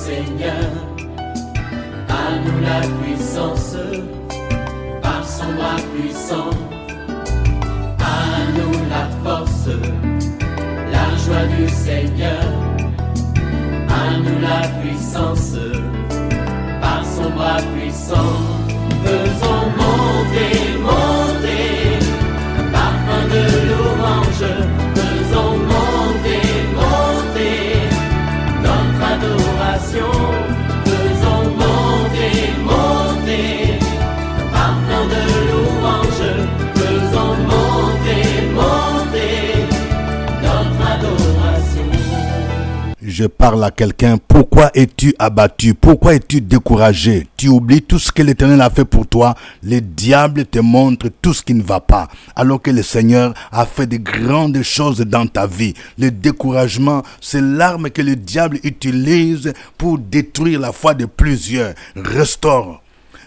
Seigneur. À nous la puissance, par son bras puissant. À nous la force, la joie du Seigneur. À nous la puissance, par son bras puissant. Faisons monter, monter, parfum de louange. Faisons monter, monter, notre adoration. Faisons monter, monter, parfum de louange. Faisons monter, monter, notre adoration. Je parle à quelqu'un. Pourquoi es-tu abattu? Pourquoi es-tu découragé? Tu oublies tout ce que l'Éternel a fait pour toi. Le diable te montre tout ce qui ne va pas. Alors que le Seigneur a fait de grandes choses dans ta vie. Le découragement, c'est l'arme que le diable utilise pour détruire la foi de plusieurs. Restaure.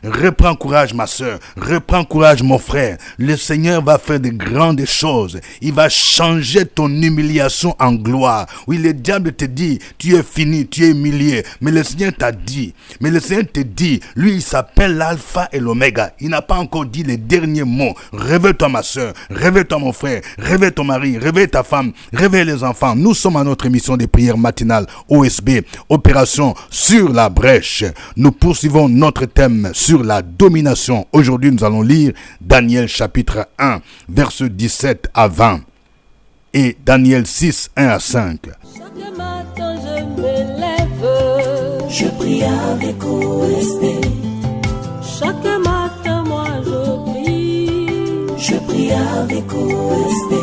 Reprends courage, ma soeur. Reprends courage, mon frère. Le Seigneur va faire de grandes choses. Il va changer ton humiliation en gloire. Oui, le diable te dit, tu es fini, tu es humilié. Mais le Seigneur t'a dit. Mais le Seigneur te dit, lui, il s'appelle l'alpha et l'oméga. Il n'a pas encore dit les derniers mots. Réveille-toi, ma soeur. Réveille-toi, mon frère. Réveille ton mari. Réveille ta femme. Réveille les enfants. Nous sommes à notre émission de prière matinale OSB, Opération sur la brèche. Nous poursuivons notre thème sur la domination. Aujourd'hui, nous allons lire Daniel chapitre 1, versets 17 à 20 et Daniel 6, 1 à 5. Chaque matin, je me lève, je prie avec OSB. chaque matin, moi, je prie avec OSB.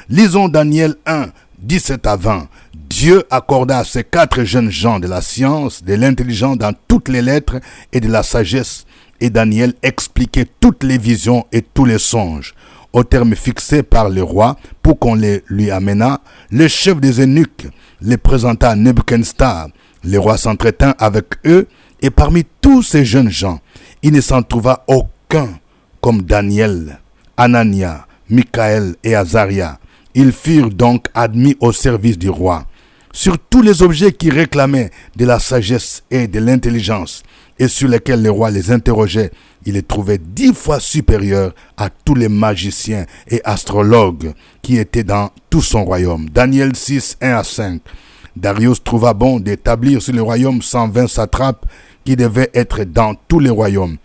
Lisons Daniel 1, 17 à 20. Dieu accorda à ces 4 jeunes gens de la science, de l'intelligence dans toutes les lettres et de la sagesse. Et Daniel expliquait toutes les visions et tous les songes. Au terme fixé par le roi pour qu'on les lui amena, le chef des eunuques les présenta à Nebuchadnezzar. Le roi s'entretint avec eux et parmi tous ces jeunes gens, il ne s'en trouva aucun comme Daniel, Anania, Michaël et Azaria. Ils furent donc admis au service du roi. Sur tous les objets qui réclamaient de la sagesse et de l'intelligence et sur lesquels le roi les interrogeait, il les trouvait 10 fois supérieurs à tous les magiciens et astrologues qui étaient dans tout son royaume. Daniel 6, 1 à 5. Darius trouva bon d'établir sur le royaume 120 satrapes qui devaient être dans tous les royaumes.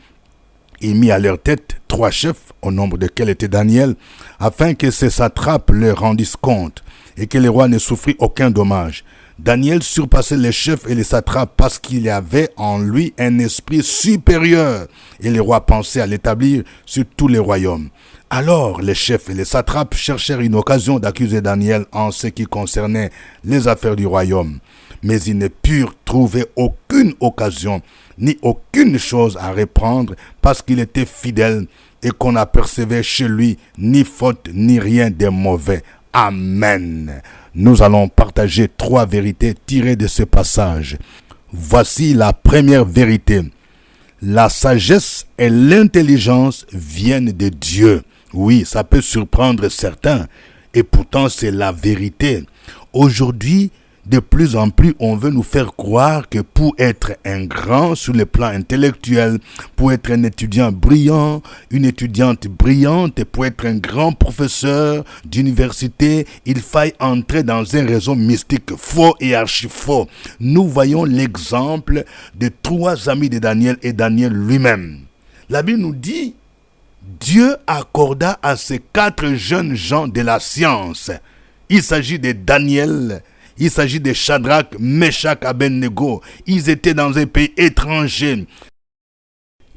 Il mit à leur tête 3 chefs, au nombre desquels était Daniel, afin que ces satrapes leur rendissent compte et que le roi ne souffrit aucun dommage. Daniel surpassait les chefs et les satrapes parce qu'il y avait en lui un esprit supérieur et le roi pensait à l'établir sur tous les royaumes. Alors les chefs et les satrapes cherchèrent une occasion d'accuser Daniel en ce qui concernait les affaires du royaume. Mais ils ne purent trouver aucune occasion ni aucune chose à reprendre parce qu'il était fidèle et qu'on n'apercevait chez lui ni faute ni rien de mauvais. Amen. Nous allons partager 3 vérités tirées de ce passage. Voici la première vérité. La sagesse et l'intelligence viennent de Dieu. Oui, ça peut surprendre certains et pourtant c'est la vérité. Aujourd'hui, de plus en plus, on veut nous faire croire que pour être un grand sur le plan intellectuel, pour être un étudiant brillant, une étudiante brillante, pour être un grand professeur d'université, il faille entrer dans un réseau mystique faux et archi-faux. Nous voyons l'exemple de 3 amis de Daniel et Daniel lui-même. La Bible nous dit, Dieu accorda à ces 4 jeunes gens de la science. Il s'agit de Daniel. Il s'agit de Shadrach, Meshach, Abednego. Ils étaient dans un pays étranger.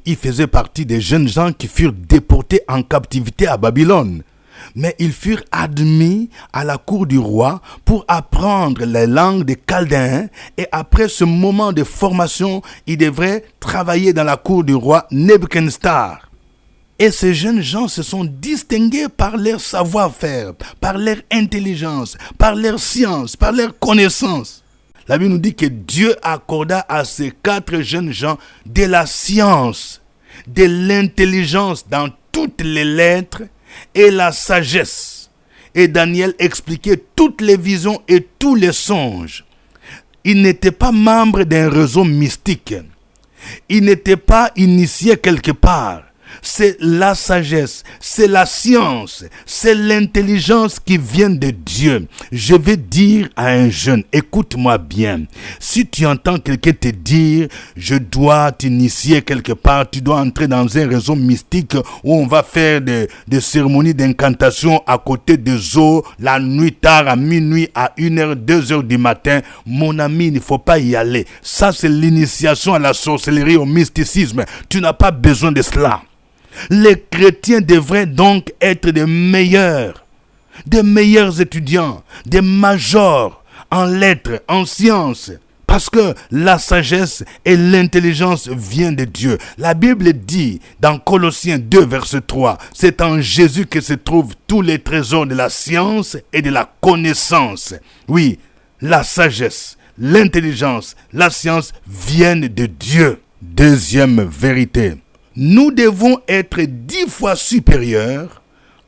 Ils faisaient partie des jeunes gens qui furent déportés en captivité à Babylone. Mais ils furent admis à la cour du roi pour apprendre les langues des Chaldéens. Et après ce moment de formation, ils devraient travailler dans la cour du roi Nebuchadnezzar. Et ces jeunes gens se sont distingués par leur savoir-faire, par leur intelligence, par leur science, par leur connaissance. La Bible nous dit que Dieu accorda à ces 4 jeunes gens de la science, de l'intelligence dans toutes les lettres et la sagesse. Et Daniel expliquait toutes les visions et tous les songes. il n'était pas membre d'un réseau mystique. Il n'était pas initié quelque part. C'est la sagesse, c'est la science, c'est l'intelligence qui vient de Dieu. Je vais dire à un jeune, écoute-moi bien. Si tu entends quelqu'un te dire, je dois t'initier quelque part, tu dois entrer dans un réseau mystique où on va faire des cérémonies d'incantation à côté des eaux, la nuit tard, à minuit, à 1h, 2h du matin, mon ami, il ne faut pas y aller. Ça, c'est l'initiation à la sorcellerie, au mysticisme. Tu n'as pas besoin de cela. Les chrétiens devraient donc être des meilleurs étudiants, des majors en lettres, en sciences, parce que la sagesse et l'intelligence viennent de Dieu. La Bible dit dans Colossiens 2, verset 3, c'est en Jésus que se trouvent tous les trésors de la science et de la connaissance. Oui, la sagesse, l'intelligence, la science viennent de Dieu. Deuxième vérité. Nous devons être 10 fois supérieurs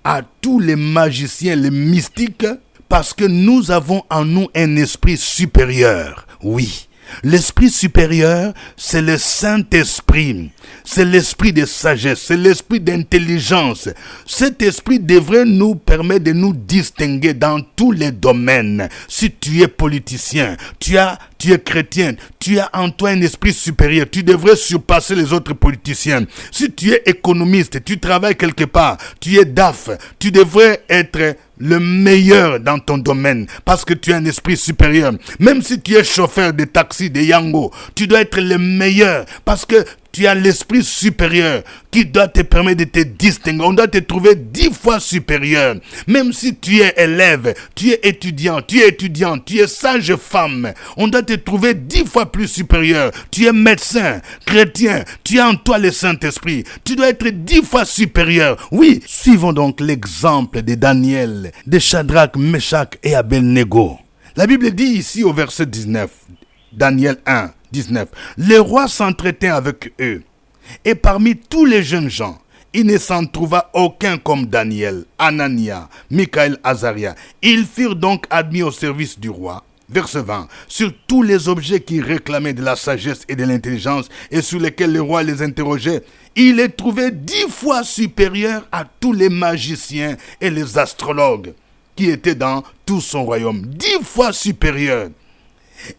à tous les magiciens, les mystiques, parce que nous avons en nous un esprit supérieur. Oui, l'esprit supérieur, c'est le Saint-Esprit. C'est l'esprit de sagesse, c'est l'esprit d'intelligence. Cet esprit devrait nous permettre de nous distinguer dans tous les domaines. Si tu es politicien, tu es chrétien, tu as en toi un esprit supérieur, tu devrais surpasser les autres politiciens. Si tu es économiste, tu travailles quelque part, tu es DAF, tu devrais être le meilleur dans ton domaine parce que tu as un esprit supérieur. Même si tu es chauffeur de taxi, de Yango, tu dois être le meilleur parce que tu as l'esprit supérieur qui doit te permettre de te distinguer. On doit te trouver 10 fois supérieur. Même si tu es élève, tu es étudiant, tu es sage femme, on doit te trouver 10 fois plus supérieur. Tu es médecin, chrétien, tu as en toi le Saint-Esprit. Tu dois être 10 fois supérieur. Oui, suivons donc l'exemple de Daniel, de Shadrach, Meshach et Abednego. La Bible dit ici au verset 19, Daniel 1, 19. Le roi s'entretint avec eux. Et parmi tous les jeunes gens, il ne s'en trouva aucun comme Daniel, Anania, Michaël, Azaria. Ils furent donc admis au service du roi. Verset 20. Sur tous les objets qui réclamaient de la sagesse et de l'intelligence et sur lesquels le roi les interrogeait, il les trouvait 10 fois supérieurs à tous les magiciens et les astrologues qui étaient dans tout son royaume. 10 fois supérieurs.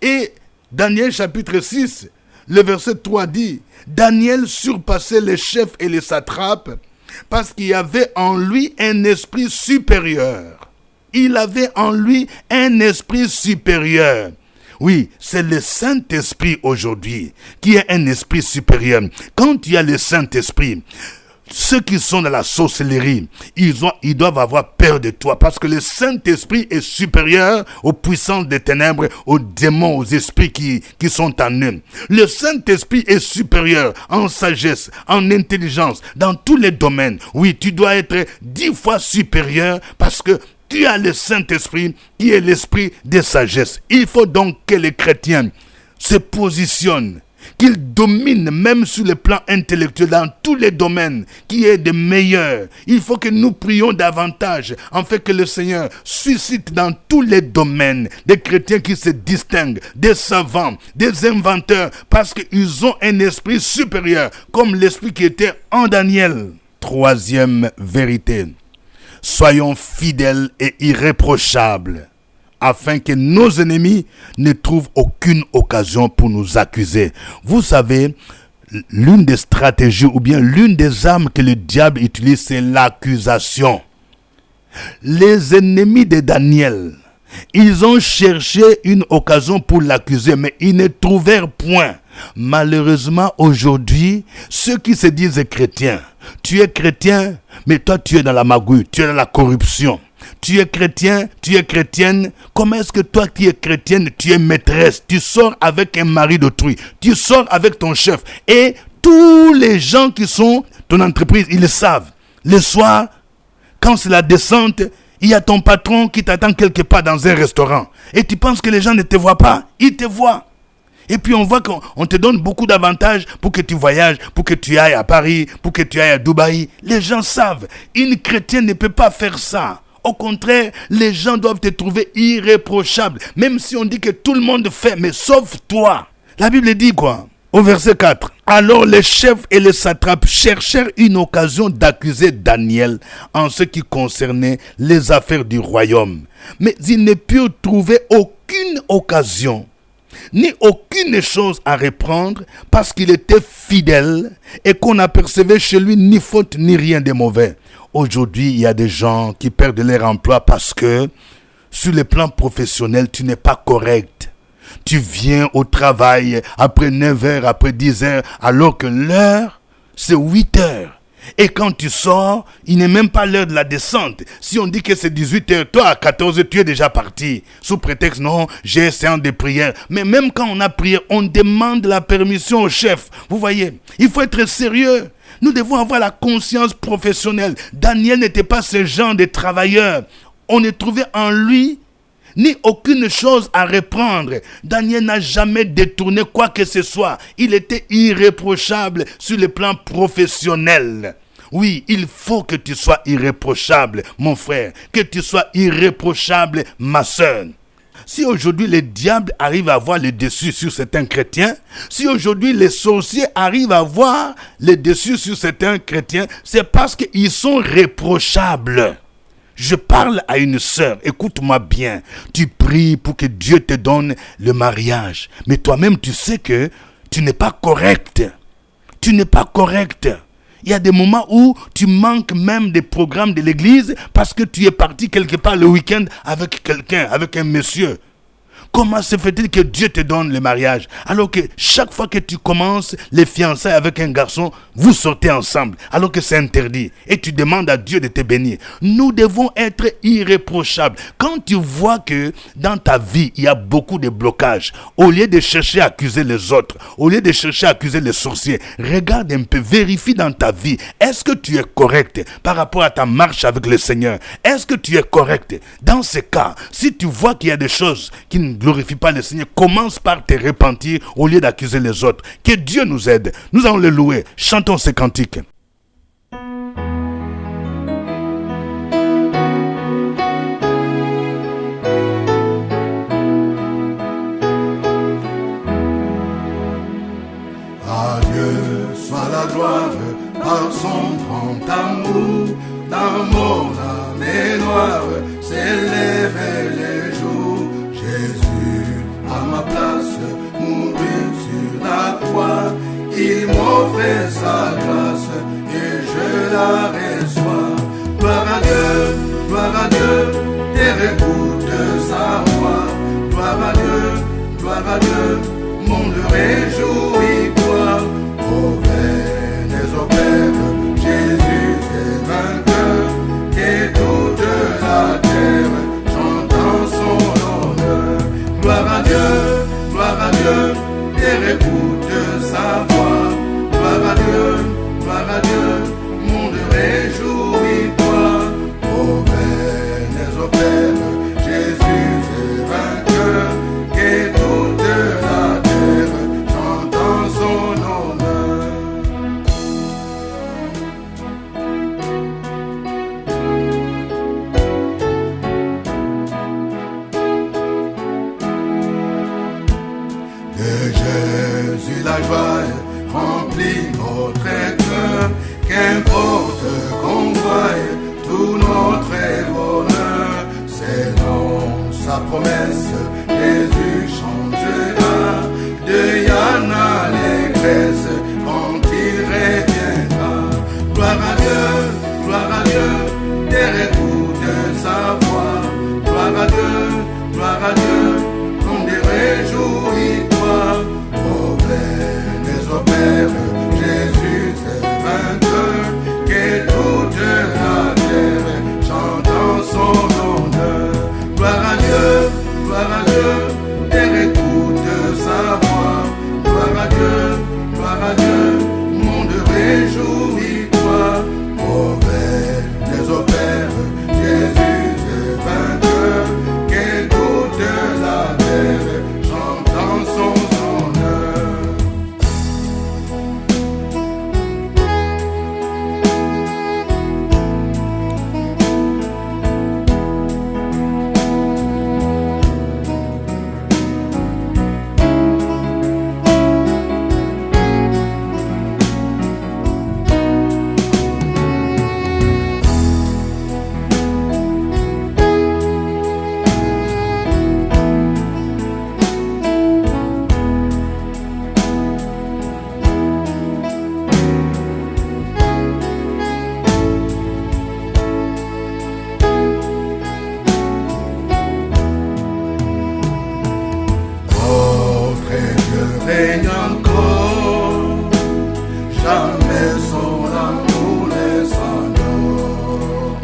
Et Daniel chapitre 6, le verset 3 dit, Daniel surpassait les chefs et les satrapes parce qu'il y avait en lui un esprit supérieur. Il avait en lui un esprit supérieur. Oui, c'est le Saint-Esprit aujourd'hui qui est un esprit supérieur. Quand il y a le Saint-Esprit, ceux qui sont dans la sorcellerie, ils doivent avoir peur de toi parce que le Saint-Esprit est supérieur aux puissances des ténèbres, aux démons, aux esprits qui sont en eux. Le Saint-Esprit est supérieur en sagesse, en intelligence, dans tous les domaines. Oui, tu dois être 10 fois supérieur parce que tu as le Saint-Esprit qui est l'esprit de sagesse. Il faut donc que les chrétiens se positionnent, qu'ils dominent même sur le plan intellectuel dans tous les domaines, qui est de meilleur. Il faut que nous prions davantage en fait que le Seigneur suscite dans tous les domaines des chrétiens qui se distinguent, des savants, des inventeurs, parce qu'ils ont un esprit supérieur, comme l'esprit qui était en Daniel. Troisième vérité. Soyons fidèles et irréprochables, afin que nos ennemis ne trouvent aucune occasion pour nous accuser. Vous savez, l'une des stratégies ou bien l'une des armes que le diable utilise, c'est l'accusation. Les ennemis de Daniel, ils ont cherché une occasion pour l'accuser, mais ils ne trouvèrent point. Malheureusement, aujourd'hui, ceux qui se disent chrétiens, tu es chrétien, mais toi tu es dans la magouille, tu es dans la corruption. Tu es chrétien, tu es chrétienne. Comment est-ce que toi qui es chrétienne, tu es maîtresse? Tu sors avec un mari d'autrui. Tu sors avec ton chef. Et tous les gens qui sont ton entreprise, ils le savent. Le soir, quand c'est la descente, il y a ton patron qui t'attend quelque part dans un restaurant. Et tu penses que les gens ne te voient pas? Ils te voient. Et puis on voit qu'on te donne beaucoup d'avantages pour que tu voyages, pour que tu ailles à Paris, pour que tu ailles à Dubaï. Les gens savent. Une chrétienne ne peut pas faire ça. Au contraire, les gens doivent te trouver irréprochable. Même si on dit que tout le monde fait, mais sauf toi. La Bible dit quoi? Au verset 4. Alors les chefs et les satrapes cherchèrent une occasion d'accuser Daniel en ce qui concernait les affaires du royaume. Mais ils ne purent trouver aucune occasion, ni aucune chose à reprendre, parce qu'il était fidèle et qu'on n'apercevait chez lui ni faute ni rien de mauvais. Aujourd'hui, il y a des gens qui perdent leur emploi parce que, sur le plan professionnel, tu n'es pas correct. Tu viens au travail après 9 heures, après 10 heures, alors que l'heure, c'est 8 heures. Et quand tu sors, il n'est même pas l'heure de la descente. Si on dit que c'est 18 heures, toi à 14 heures, tu es déjà parti. Sous prétexte, non, j'ai séance de prière. Mais même quand on a prié, on demande la permission au chef. Vous voyez, il faut être sérieux. Nous devons avoir la conscience professionnelle. Daniel n'était pas ce genre de travailleur. On ne trouvait en lui ni aucune chose à reprendre. Daniel n'a jamais détourné quoi que ce soit. Il était irréprochable sur le plan professionnel. Oui, il faut que tu sois irréprochable, mon frère. Que tu sois irréprochable, ma sœur. Si aujourd'hui le diable arrive à avoir le dessus sur certains chrétiens, si aujourd'hui les sorciers arrivent à avoir le dessus sur certains chrétiens, c'est parce qu'ils sont réprochables. Je parle à une sœur, écoute-moi bien. Tu pries pour que Dieu te donne le mariage. Mais toi-même, tu sais que tu n'es pas correct. Tu n'es pas correct. Il y a des moments où tu manques même des programmes de l'église parce que tu es parti quelque part le week-end avec quelqu'un, avec un monsieur. Comment se fait-il que Dieu te donne le mariage alors que chaque fois que tu commences les fiançailles avec un garçon, vous sortez ensemble alors que c'est interdit et tu demandes à Dieu de te bénir? Nous devons être irréprochables. Quand tu vois que dans ta vie, il y a beaucoup de blocages, au lieu de chercher à accuser les autres, au lieu de chercher à accuser les sorciers, regarde un peu, vérifie dans ta vie. Est-ce que tu es correct par rapport à ta marche avec le Seigneur? Est-ce que tu es correct? Dans ce cas, si tu vois qu'il y a des choses qui ne glorifie pas le Seigneur, commence par te repentir au lieu d'accuser les autres. Que Dieu nous aide. Nous allons le louer. Chantons ces cantiques. À Dieu soit la gloire par son grand amour. Dans mon âme noire s'élève les jours. Jésus, à ma place, mourir sur la croix. Il m'offre sa grâce et je la reçois. Gloire à Dieu, et écoute sa voix. Gloire à Dieu, monde réjouis-toi. Ô venez au Père, Jésus est vainqueur, et toute la terre chante son honneur. Gloire à Dieu, et écoute sa voix. Gloire à Dieu, monde réjouis-toi. Ô venez au Père, Jésus est vainqueur, et toute la terre chante son honneur. De Jésus la joie remplit notre cœur, qu'importe qu'on voie tout notre bonheur. Selon sa promesse, Jésus changera de Yann à l'allégresse quand il reviendra. Gloire à Dieu, et écoute sa voix. Gloire à Dieu, comme des réjouis-toi. Ô venez au Père, Jésus est vainqueur, que toute la terre chante son honneur. Gloire à Dieu, et écoute sa voix. Gloire à Dieu, monde réjouis-toi. Ô venez au Père, Jésus est vainqueur, que toute la terre chante son honneur. règne encore, jamais son amour ne s'endort.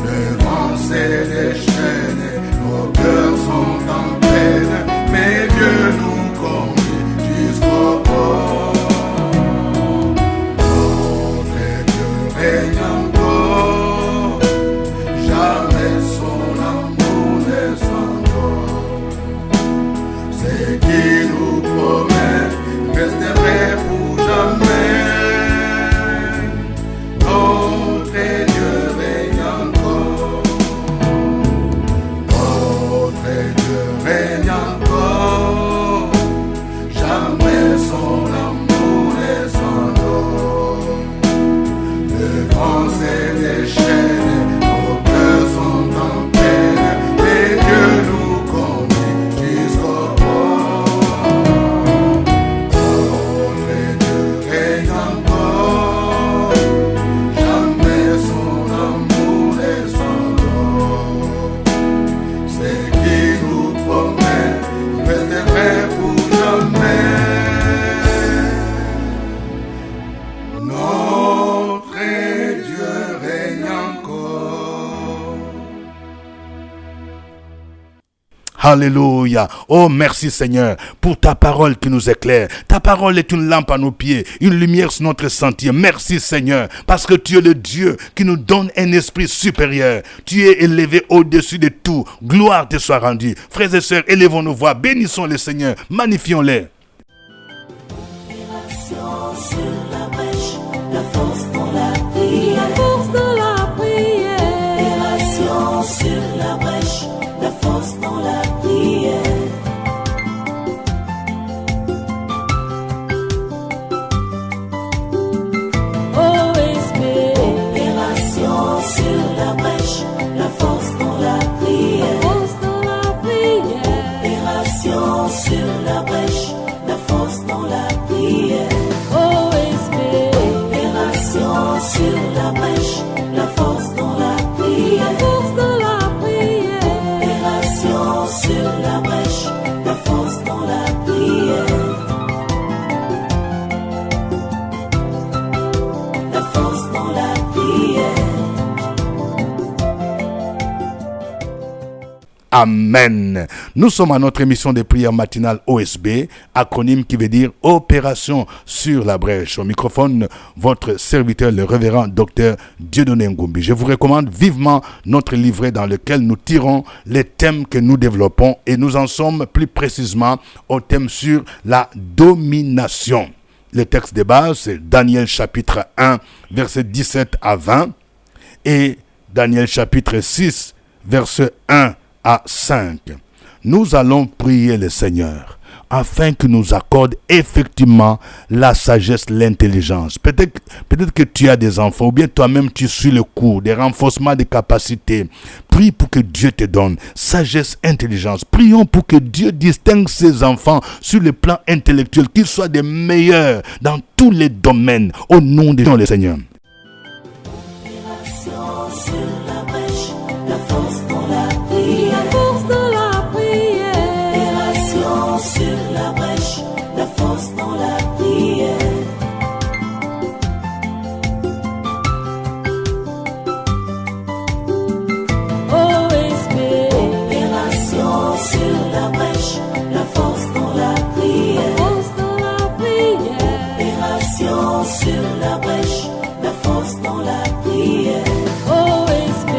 Le vent s'est déchaîné, nos cœurs sont en peine, mais Dieu nous conduit jusqu'au port. Notre Dieu règne encore, jamais son amour ne s'endort. C'est qui nous promet rester vrai pour jamais. Notre Dieu règne encore. Notre Dieu règne encore. Jamais son amour ne s'endort. Le vent s'est déchaîné, nos cœurs sont en peine, mais Dieu nous conduit jusqu'au port. Notre Dieu règne encore, jamais son amour ne s'endort. C'est qui nous promet rester vrai pour jamais. Notre Dieu règne encore. Alléluia. Oh, merci Seigneur pour ta parole qui nous éclaire. Ta parole est une lampe à nos pieds, une lumière sur notre sentier. Merci Seigneur, parce que tu es le Dieu qui nous donne un esprit supérieur. Tu es élevé au-dessus de tout. Gloire te soit rendue. Frères et sœurs, élevons nos voix, bénissons le Seigneur, magnifions-les. Opération sur la brèche, la force dans la prière. La force dans la prière. Opération sur la brèche, la force dans la prière. OSB. Opération sur la brèche, la force dans la prière. Force dans la prière. Opération sur la brèche, la force dans la prière. OSB. Opération sur la brèche, la force dans la prière. Force dans la prière. Opération sur la brèche, la force dans la prière. La force dans la prière. Amen. Nous sommes à notre émission de prière matinale OSB, acronyme qui veut dire Opération sur la brèche. Au microphone, votre serviteur, le révérend docteur Dieudonné Ngumbi. Je vous recommande vivement notre livret dans lequel nous tirons les thèmes que nous développons et nous en sommes plus précisément au thème sur la domination. Le texte de base, c'est Daniel chapitre 1, versets 17 à 20 et Daniel chapitre 6, verset 1 à 5. Nous allons prier le Seigneur afin qu'il nous accorde effectivement la sagesse, l'intelligence. Peut-être que tu as des enfants ou bien toi-même tu suis le cours, des renforcements des capacités. Prie pour que Dieu te donne sagesse, intelligence. Prions pour que Dieu distingue ses enfants sur le plan intellectuel, qu'ils soient des meilleurs dans tous les domaines au nom de le Seigneur. Opération sur la brèche, la force dans la prière. La force dans la prière. Opération sur la brèche, la force dans la prière. OSB. Opération sur la brèche, la force dans la prière. Force dans la prière. Opération sur la brèche, la force dans la prière. OSB.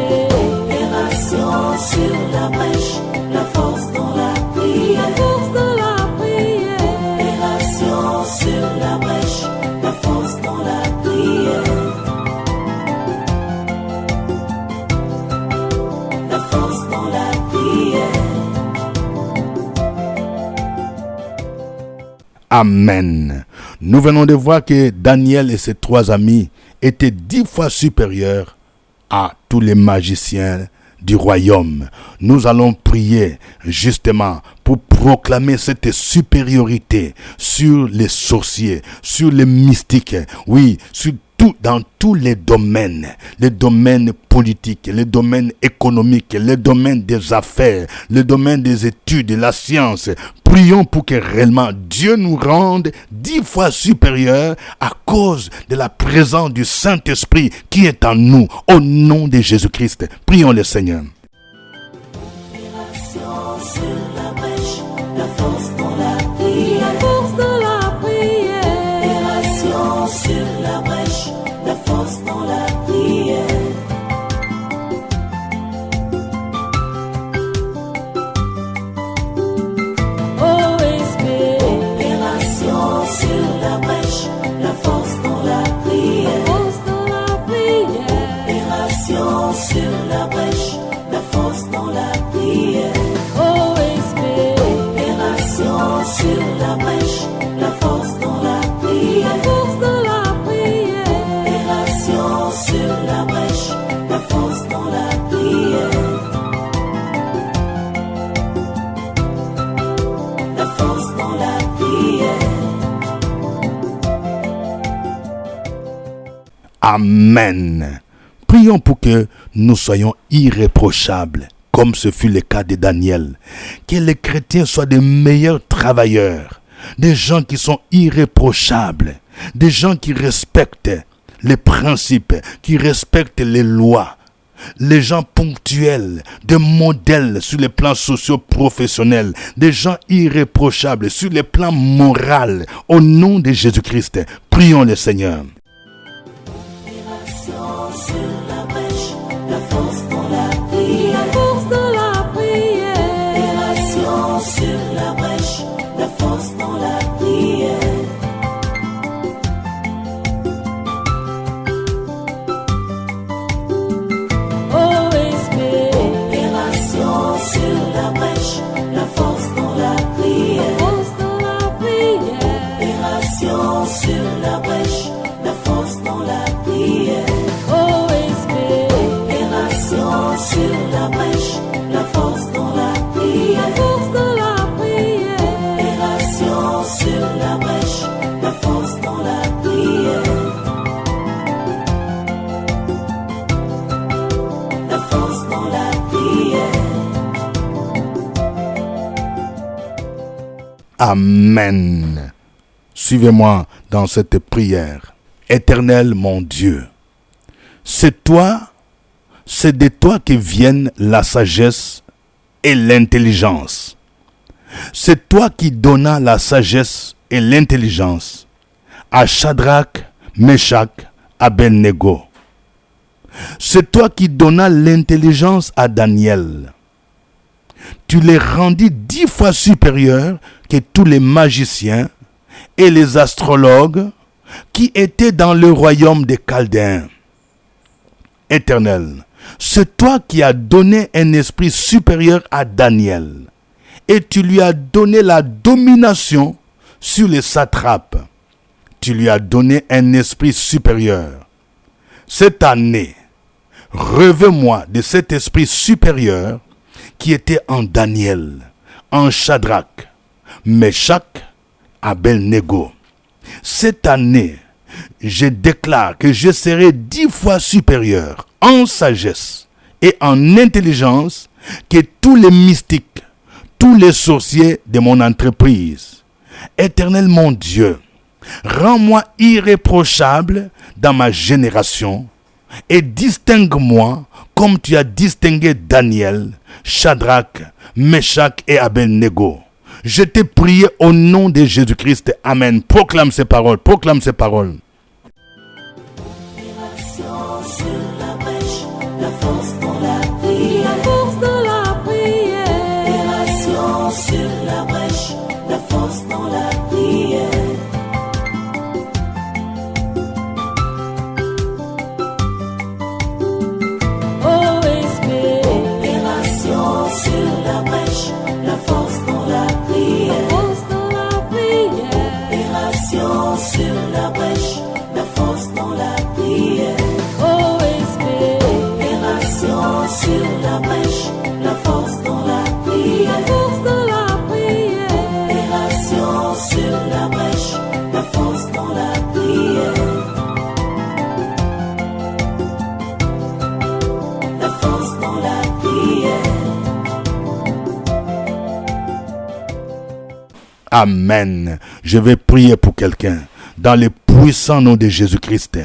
Opération sur la brèche, la force dans la prière. Force dans la prière. Opération sur la brèche, la force dans la prière. La force dans la prière. Amen. Nous venons de voir que Daniel et ses 3 amis étaient 10 fois supérieurs à tous les magiciens du royaume. Nous allons prier justement pour proclamer cette supériorité sur les sorciers, sur les mystiques, oui, sur dans tous les domaines politiques, les domaines économiques, les domaines des affaires, les domaines des études, de la science. Prions pour que réellement Dieu nous rende 10 fois supérieurs à cause de la présence du Saint-Esprit qui est en nous, au nom de Jésus-Christ. Prions le Seigneur. Sur la brèche, la force dans la prière. La force dans la prière. Opération sur la brèche, la force dans la prière. OSB. Opération sur la brèche, la force dans la prière. Force dans la prière. Opération sur la brèche, la force dans la prière. OSB. Opération sur la brèche, la force dans la prière. La force dans la prière. Opération sur la brèche, la force dans la prière. La force dans la prière. Amen. Prions pour que nous soyons irréprochables, comme ce fut le cas de Daniel. Que les chrétiens soient des meilleurs travailleurs, des gens qui sont irréprochables, des gens qui respectent les principes, qui respectent les lois, les gens ponctuels, des modèles sur les plans sociaux professionnels, des gens irréprochables sur les plans moral. Au nom de Jésus-Christ, prions le Seigneur. Opération sur la brèche, la force dans la prière. La force dans la prière. Opération sur la brèche, la force dans la prière. OSB. Opération sur la brèche, la force dans la prière. Force dans la prière. Opération sur la brèche, la force dans la prière. OSB. Opération sur la brèche, la force dans la prière. La force dans la prière. Opération sur la brèche, la force dans la prière. La force dans la prière. Amen. Suivez-moi dans cette prière. Éternel mon Dieu, c'est de toi que viennent la sagesse et l'intelligence. C'est toi qui donnas la sagesse et l'intelligence à Shadrach, Meshach, Abednego. C'est toi qui donnas l'intelligence à Daniel. Tu les rendis 10 fois supérieurs que tous les magiciens et les astrologues qui étaient dans le royaume des Chaldéens. Éternel, c'est toi qui as donné un esprit supérieur à Daniel, et tu lui as donné la domination sur les satrapes. Tu lui as donné un esprit supérieur. Cette année, revêt-moi de cet esprit supérieur qui était en Daniel, en Shadrach, Meshach, Abednego. Cette année, je déclare que je serai 10 fois supérieur en sagesse et en intelligence que tous les mystiques, tous les sorciers de mon entreprise. Éternel mon Dieu, rends-moi irréprochable dans ma génération et distingue-moi comme tu as distingué Daniel, Shadrach, Meshach et Abednego. Je t'ai prié au nom de Jésus-Christ. Amen. Proclame ces paroles. Proclame ces paroles. Opération sur la brèche, la force dans la prière. La force dans la prière. Opération sur la brèche, la force dans la prière. OSB. Opération sur la brèche, la force dans la prière. Force dans la prière. Opération sur la brèche, la force dans la prière. OSB. Opération Amen. Je vais prier pour quelqu'un dans le puissant nom de Jésus-Christ.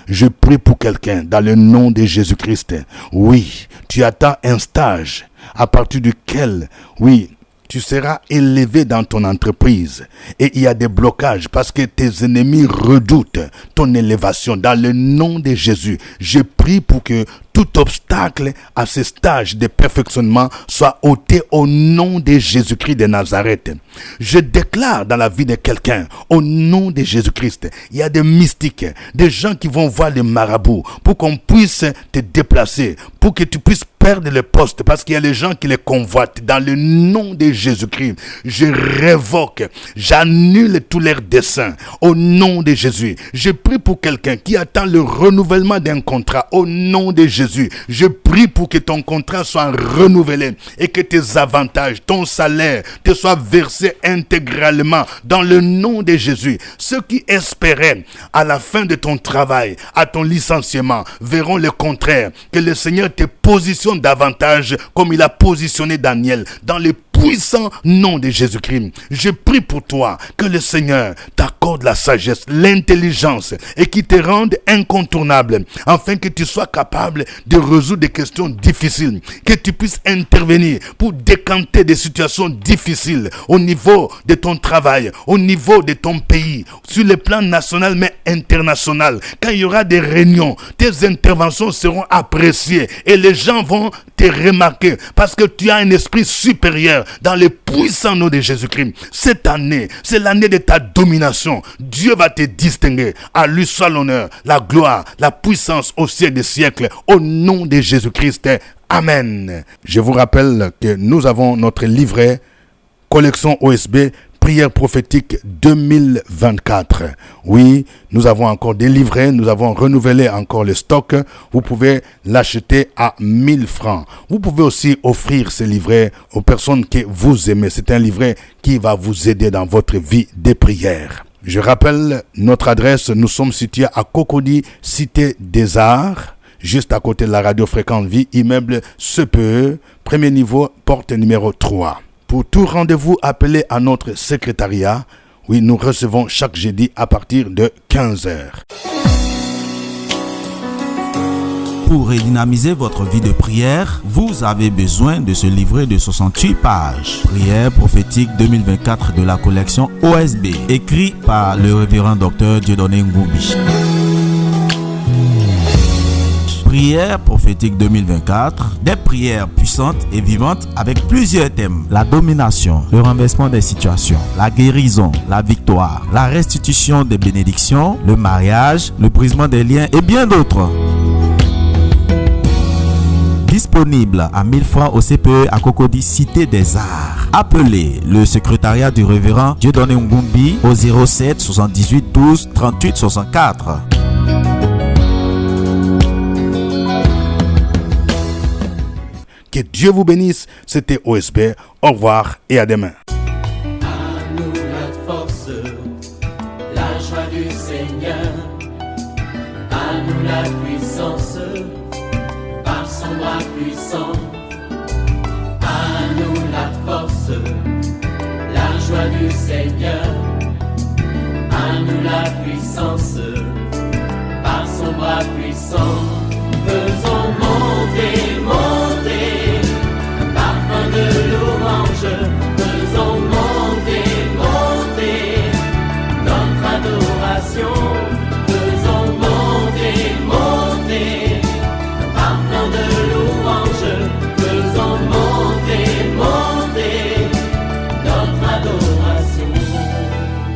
Je prie pour quelqu'un dans le nom de Jésus-Christ. Oui, tu attends un stage à partir duquel, oui, tu seras élevé dans ton entreprise et il y a des blocages parce que tes ennemis redoutent ton élévation. Dans le nom de Jésus, je prie pour que tout obstacle à ce stage de perfectionnement soit ôté au nom de Jésus-Christ de Nazareth. Je déclare dans la vie de quelqu'un, au nom de Jésus-Christ, il y a des mystiques, des gens qui vont voir les marabouts pour qu'on puisse te déplacer, pour que tu puisses perdre le poste parce qu'il y a les gens qui les convoitent. Dans le nom de Jésus-Christ, je révoque, j'annule tous leurs desseins au nom de Jésus. Je prie pour quelqu'un qui attend le renouvellement d'un contrat au nom de Jésus. Je prie pour que ton contrat soit renouvelé et que tes avantages, ton salaire te soient versés intégralement dans le nom de Jésus. Ceux qui espéraient à la fin de ton travail, à ton licenciement, verront le contraire. Que le Seigneur te positionne davantage comme il a positionné Daniel dans le puissant nom de Jésus-Christ. Je prie pour toi que le Seigneur t'accorde la sagesse, l'intelligence et qu'il te rende incontournable afin que tu sois capable de résoudre des questions difficiles, que tu puisses intervenir pour décanter des situations difficiles au niveau de ton travail, au niveau de ton pays, sur le plan national mais international. Quand il y aura des réunions, tes interventions seront appréciées et les gens vont te remarquer parce que tu as un esprit supérieur dans le puissant nom de Jésus-Christ. Cette année, c'est l'année de ta domination. Dieu va te distinguer. À lui soit l'honneur, la gloire, la puissance au siècle des siècles. Au nom de Jésus-Christ. Amen. Je vous rappelle que nous avons notre livret collection OSB Prière prophétique 2024. Oui, nous avons encore des livrets, nous avons renouvelé encore le stock. Vous pouvez l'acheter à 1000 francs. Vous pouvez aussi offrir ce livret aux personnes que vous aimez. C'est un livret qui va vous aider dans votre vie de prière. Je rappelle notre adresse. Nous sommes situés à Cocody, Cité des Arts, juste à côté de la radio Fréquente Vie, immeuble CPE, premier niveau, porte numéro 3. Pour tout rendez-vous, appelez à notre secrétariat. Oui, nous recevons chaque jeudi à partir de 15h. Pour redynamiser votre vie de prière, vous avez besoin de ce livret de 68 pages. Prière prophétique 2024 de la collection OSB, écrit par le révérend Dr Dieudonné Ngoubi. Prière prophétique 2024, des prières puissantes et vivantes avec plusieurs thèmes. La domination, le renversement des situations, la guérison, la victoire, la restitution des bénédictions, le mariage, le brisement des liens et bien d'autres. Disponible à 1000 francs au CPE à Cocody, Cité des Arts. Appelez le secrétariat du révérend Dieudonné Ngoubi au 07 78 12 38 64. Que Dieu vous bénisse. C'était OSB. Au revoir et à demain. À nous la force, la joie du Seigneur. À nous la puissance, par son bras puissant. À nous la force, la joie du Seigneur. À nous la puissance, par son bras puissant.